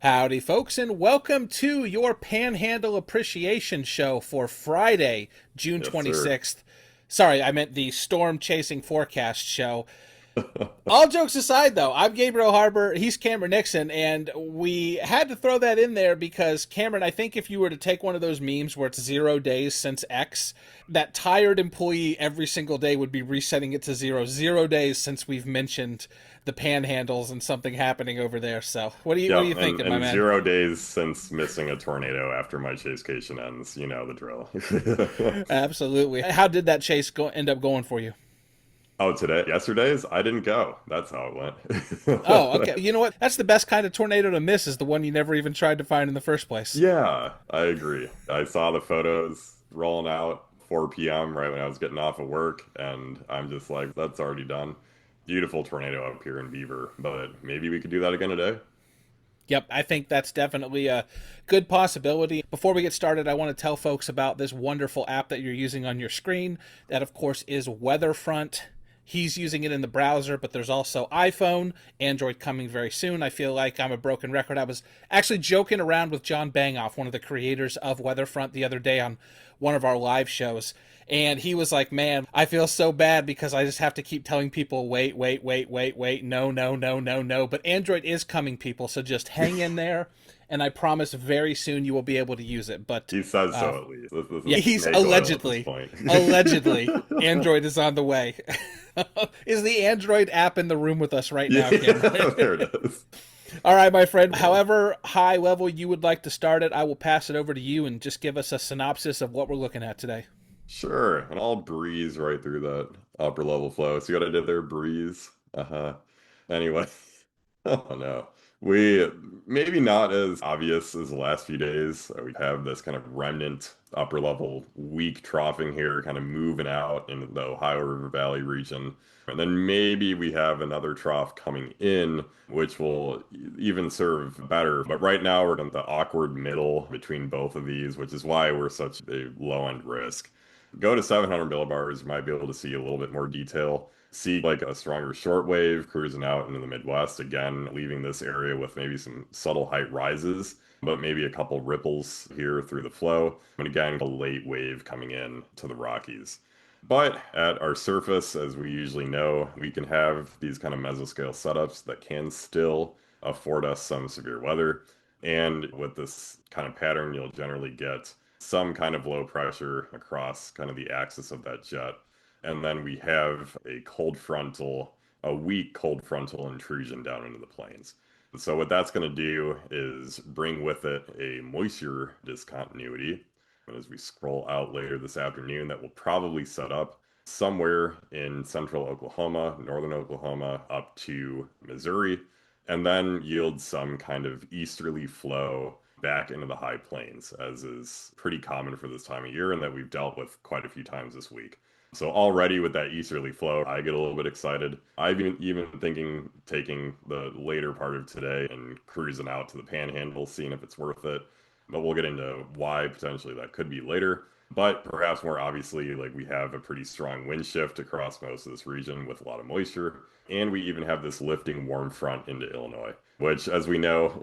Howdy, folks, and welcome to your Panhandle Appreciation Show for Friday, June Yes, sir. 26th. Sorry, I meant the Storm Chasing Forecast Show. All jokes aside, though, I'm Gabriel Harbor, he's Cameron Nixon, and we had to throw that in there because, Cameron, I think if you were to take one of those memes where it's 0 days since X, that tired employee every single day would be resetting it to zero. 0 days since we've mentioned the panhandles and something happening over there. So, what are you Yep, and, thinking, my and man? 0 days since missing a tornado after my chasecation ends. You know the drill. Absolutely. How did that chase end up going for you? Oh, yesterday's, I didn't go. That's how it Oh, okay. went. You know what? That's the best kind of tornado to miss is the one you never even tried to find in the first place. Yeah, I agree. I saw the photos rolling out 4 p.m. right when I was getting off of work, and I'm just like, that's already done. Beautiful tornado up here in Beaver, but maybe we could do that again today. Yep, I think that's definitely a good possibility. Before we get started, I want to tell folks about this wonderful app that you're using on your screen. That, of course, is Weatherfront. He's using it in the browser, but there's also iPhone, Android coming very soon. I feel like I'm a broken record. I was actually joking around with John Bangoff, one of the creators of Weatherfront, the other day on one of our live shows. And he was like, man, I feel so bad because I just have to keep telling people, wait, wait, wait, wait, wait, no, no, no, no, no. But Android is coming, people, so just hang in there. And I promise very soon you will be able to use it. But He says uh, so at least. This yeah, is he's snake oil at this allegedly, point. allegedly, Android is on the way. Is the Android app in the room with us right Yeah, now, Cameron? there it is. All right, my friend. However high level you would like to start it, I will pass it over to you and just give us a synopsis of what we're looking at today. Sure, and I'll breeze right through that upper level flow. See what I did there? Breeze. Uh-huh. Anyway, oh no. We maybe not as obvious as the last few days. We have this kind of remnant upper level weak troughing here, kind of moving out into the Ohio River Valley region. And then maybe we have another trough coming in, which will even serve better. But right now we're in the awkward middle between both of these, which is why we're such a low end risk. Go to 700 millibars, you might be able to see a little bit more detail. See like a stronger shortwave cruising out into the Midwest again, leaving this area with maybe some subtle height rises, but maybe a couple ripples here through the flow. And again, a late wave coming in to the Rockies. But at our surface, as we usually know, we can have these kind of mesoscale setups that can still afford us some severe weather. And with this kind of pattern, you'll generally get some kind of low pressure across kind of the axis of that jet. And then we have a weak cold frontal intrusion down into the plains. And so what that's going to do is bring with it a moisture discontinuity. And as we scroll out later this afternoon, that will probably set up somewhere in central Oklahoma, northern Oklahoma, up to Missouri, and then yield some kind of easterly flow back into the high plains, as is pretty common for this time of year and that we've dealt with quite a few times this week. So already with that easterly flow, I get a little bit excited. I've been even thinking taking the later part of today and cruising out to the Panhandle, seeing if it's worth it. But we'll get into why potentially that could be later. But perhaps more obviously, like we have a pretty strong wind shift across most of this region with a lot of moisture. And we even have this lifting warm front into Illinois, which, as we know,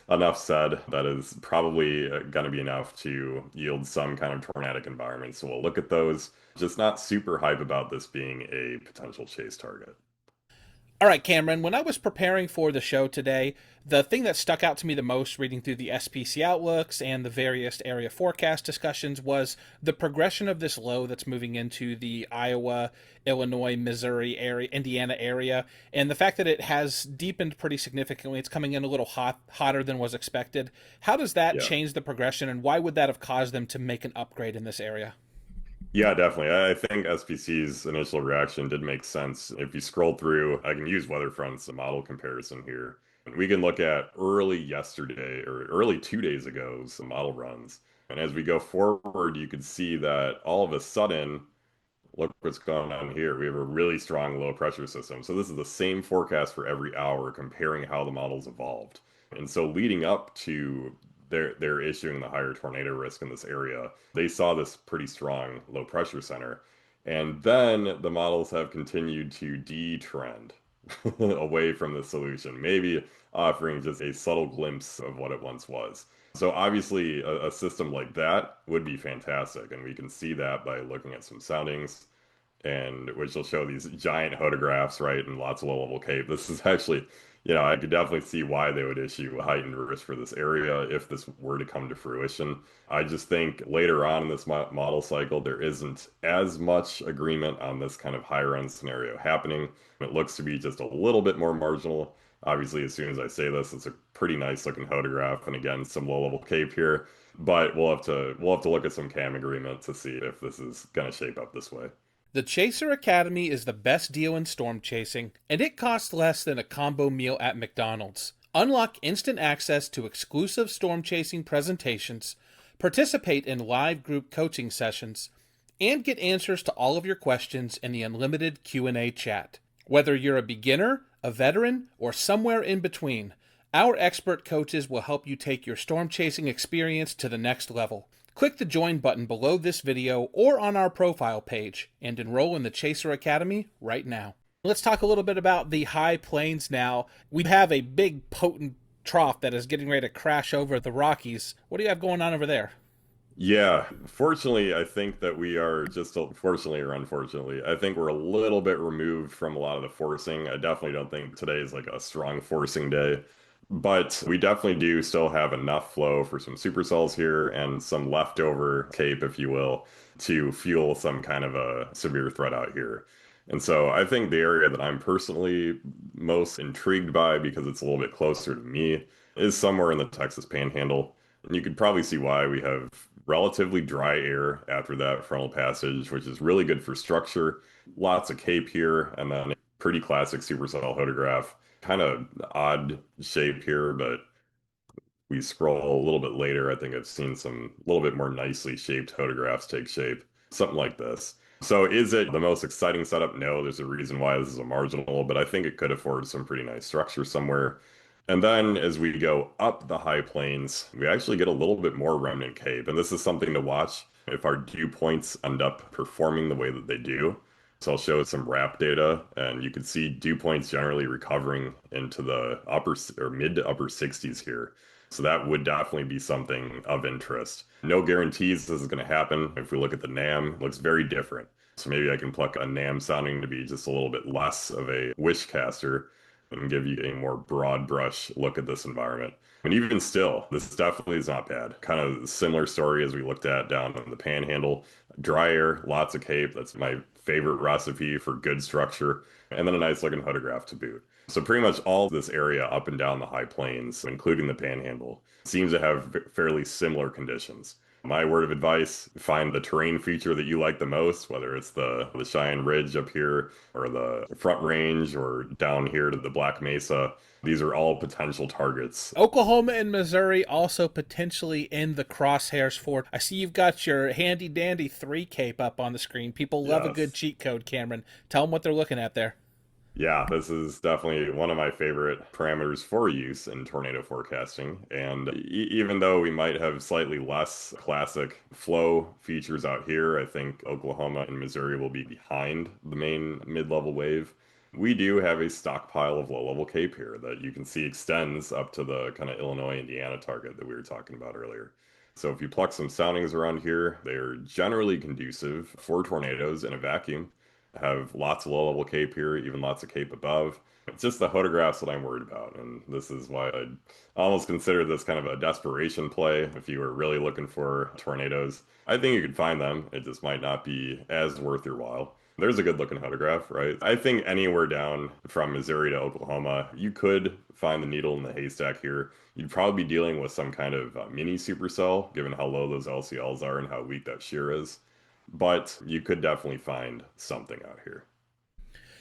enough said, that is probably going to be enough to yield some kind of tornadic environment. So we'll look at those. Just not super hype about this being a potential chase target. All right, Cameron, when I was preparing for the show today, the thing that stuck out to me the most reading through the SPC outlooks and the various area forecast discussions was the progression of this low that's moving into the Iowa, Illinois, Missouri area, Indiana area, and the fact that it has deepened pretty significantly. It's coming in a little hotter than was expected. How does that Yeah. change the progression, and why would that have caused them to make an upgrade in this area? Yeah, definitely. I think SPC's initial reaction did make sense. If you scroll through, I can use Weatherfront's model comparison here. We can look at early yesterday or early 2 days ago's model runs. And as we go forward, you can see that all of a sudden, look what's going on here. We have a really strong low pressure system. So this is the same forecast for every hour comparing how the models evolved. And so leading up to their issuing the higher tornado risk in this area, they saw this pretty strong low pressure center. And then the models have continued to detrend. away from the solution, maybe offering just a subtle glimpse of what it once was. So obviously a system like that would be fantastic, and we can see that by looking at some soundings and which will show these giant photographs, right, and lots of low-level cape. This is actually, I could definitely see why they would issue a heightened risk for this area if this were to come to fruition. I just think later on in this model cycle, there isn't as much agreement on this kind of higher end scenario happening. It looks to be just a little bit more marginal. Obviously, as soon as I say this, it's a pretty nice looking photograph, and again, some low-level cape here. But we'll have to look at some cam agreement to see if this is going to shape up this way. The Chaser Academy is the best deal in storm chasing, and it costs less than a combo meal at McDonald's. Unlock instant access to exclusive storm chasing presentations, participate in live group coaching sessions, and get answers to all of your questions in the unlimited Q&A chat. Whether you're a beginner, a veteran, or somewhere in between, our expert coaches will help you take your storm chasing experience to the next level. Click the join button below this video or on our profile page and enroll in the Chaser Academy right now. Let's talk a little bit about the high plains now. We have a big potent trough that is getting ready to crash over the Rockies. What do you have going on over there? Yeah, fortunately, I think that we are just, fortunately or unfortunately, I think we're a little bit removed from a lot of the forcing. I definitely don't think today is like a strong forcing day, but we definitely do still have enough flow for some supercells here and some leftover cape, if you will, to fuel some kind of a severe threat out here. And so I think the area that I'm personally most intrigued by, because it's a little bit closer to me, is somewhere in the Texas Panhandle. And you could probably see why. We have relatively dry air after that frontal passage, which is really good for structure. Lots of cape here, and then a pretty classic supercell photograph. Kind of odd shape here, but we scroll a little bit later. I think I've seen some a little bit more nicely shaped photographs take shape. Something like this. So is it the most exciting setup? No, there's a reason why this is a marginal, but I think it could afford some pretty nice structure somewhere. And then as we go up the high plains, we actually get a little bit more remnant cape. And this is something to watch if our dew points end up performing the way that they do. So I'll show some wrap data, and you can see dew points generally recovering into the upper or mid to upper 60s here. So that would definitely be something of interest. No guarantees this is going to happen. If we look at the NAM, it looks very different. So maybe I can pluck a NAM sounding to be just a little bit less of a wish caster and give you a more broad brush look at this environment. And even still, this definitely is not bad. Kind of similar story as we looked at down in the Panhandle. Dry air, lots of cape. That's my favorite recipe for good structure. And then a nice looking photograph to boot. So pretty much all this area up and down the high plains, including the Panhandle, seems to have fairly similar conditions. My word of advice, find the terrain feature that you like the most, whether it's the Cheyenne Ridge up here or the Front Range or down here to the Black Mesa. These are all potential targets. Oklahoma and Missouri also potentially in the crosshairs for. I see you've got your handy dandy 3 cape up on the screen. People love a good cheat code, Cameron. Tell them what they're looking at there. Yeah, this is definitely one of my favorite parameters for use in tornado forecasting. And even though we might have slightly less classic flow features out here, I think Oklahoma and Missouri will be behind the main mid-level wave. We do have a stockpile of low-level cape here that you can see extends up to the kind of Illinois, Indiana target that we were talking about earlier. So if you pluck some soundings around here, they're generally conducive for tornadoes in a vacuum. Have lots of low-level cape here, even lots of cape above. It's just the photographs that I'm worried about, and this is why I'd almost consider this kind of a desperation play if you were really looking for tornadoes. I think you could find them. It just might not be as worth your while. There's a good looking photograph, right? I think anywhere down from Missouri to Oklahoma, you could find the needle in the haystack here. You'd probably be dealing with some kind of mini supercell, given how low those LCLs are and how weak that shear is. But you could definitely find something out here.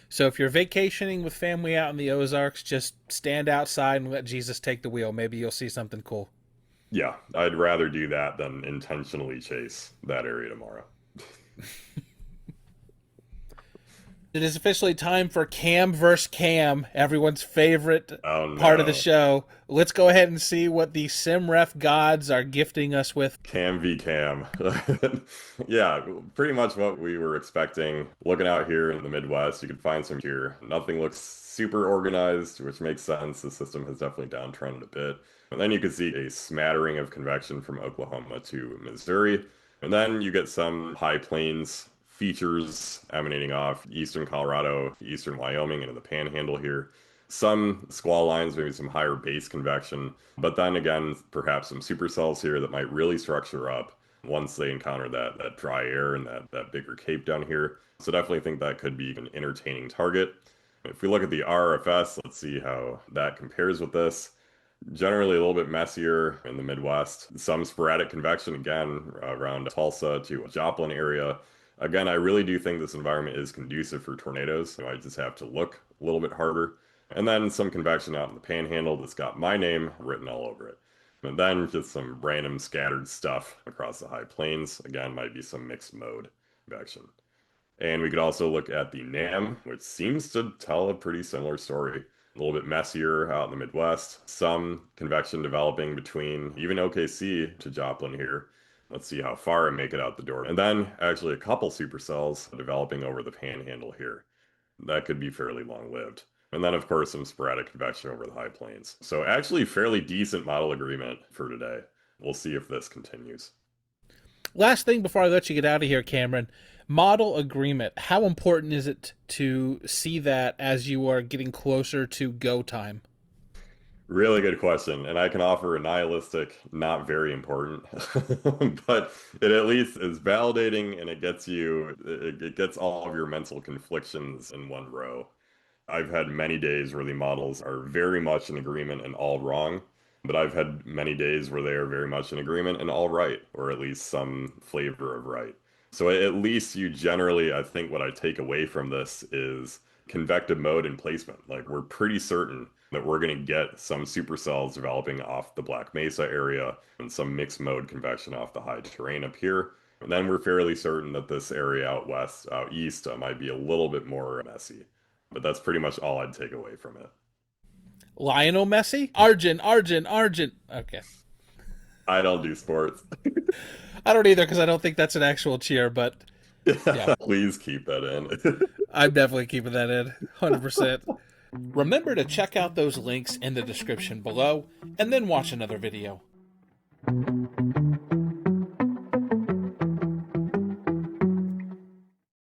So if you're vacationing with family out in the Ozarks, just stand outside and let Jesus take the wheel. Maybe you'll see something cool. Yeah, I'd rather do that than intentionally chase that area tomorrow. It is officially time for Cam versus Cam, everyone's favorite Oh, part of the no. show. Let's go ahead and see what the SimRef gods are gifting us with. Cam v Cam. Yeah, pretty much what we were expecting. Looking out here in the Midwest, you can find some here. Nothing looks super organized, which makes sense. The system has definitely downtrended a bit. And then you can see a smattering of convection from Oklahoma to Missouri. And then you get some high plains features emanating off eastern Colorado, eastern Wyoming, into the Panhandle here. Some squall lines, maybe some higher base convection, but then again, perhaps some supercells here that might really structure up once they encounter that dry air and that bigger cape down here. So definitely think that could be an entertaining target. If we look at the RFS, let's see how that compares with this. Generally a little bit messier in the Midwest. Some sporadic convection again around Tulsa to Joplin area. Again, I really do think this environment is conducive for tornadoes. So I just have to look a little bit harder. And then some convection out in the Panhandle that's got my name written all over it. And then just some random scattered stuff across the high plains. Again, might be some mixed mode convection. And we could also look at the NAM, which seems to tell a pretty similar story. A little bit messier out in the Midwest. Some convection developing between even OKC to Joplin here. Let's see how far I make it out the door. And then actually a couple supercells developing over the Panhandle here. That could be fairly long-lived. And then, of course, some sporadic convection over the high plains. So actually fairly decent model agreement for today. We'll see if this continues. Last thing before I let you get out of here, Cameron, model agreement. How important is it to see that as you are getting closer to go time? Really good question. And I can offer a nihilistic, not very important, but it at least is validating and it gets all of your mental conflictions in one row. I've had many days where the models are very much in agreement and all wrong, but I've had many days where they are very much in agreement and all right, or at least some flavor of right. So at least you generally, I think what I take away from this is convective mode and placement. Like we're pretty certain that we're going to get some supercells developing off the Black Mesa area and some mixed mode convection off the high terrain up here. And then we're fairly certain that this area out east might be a little bit more messy. But that's pretty much all I'd take away from it. Lionel Messi? Argent. Okay. I don't do sports. I don't either because I don't think that's an actual cheer, but yeah. Please keep that in. I'm definitely keeping that in, 100%. Remember to check out those links in the description below, and then watch another video.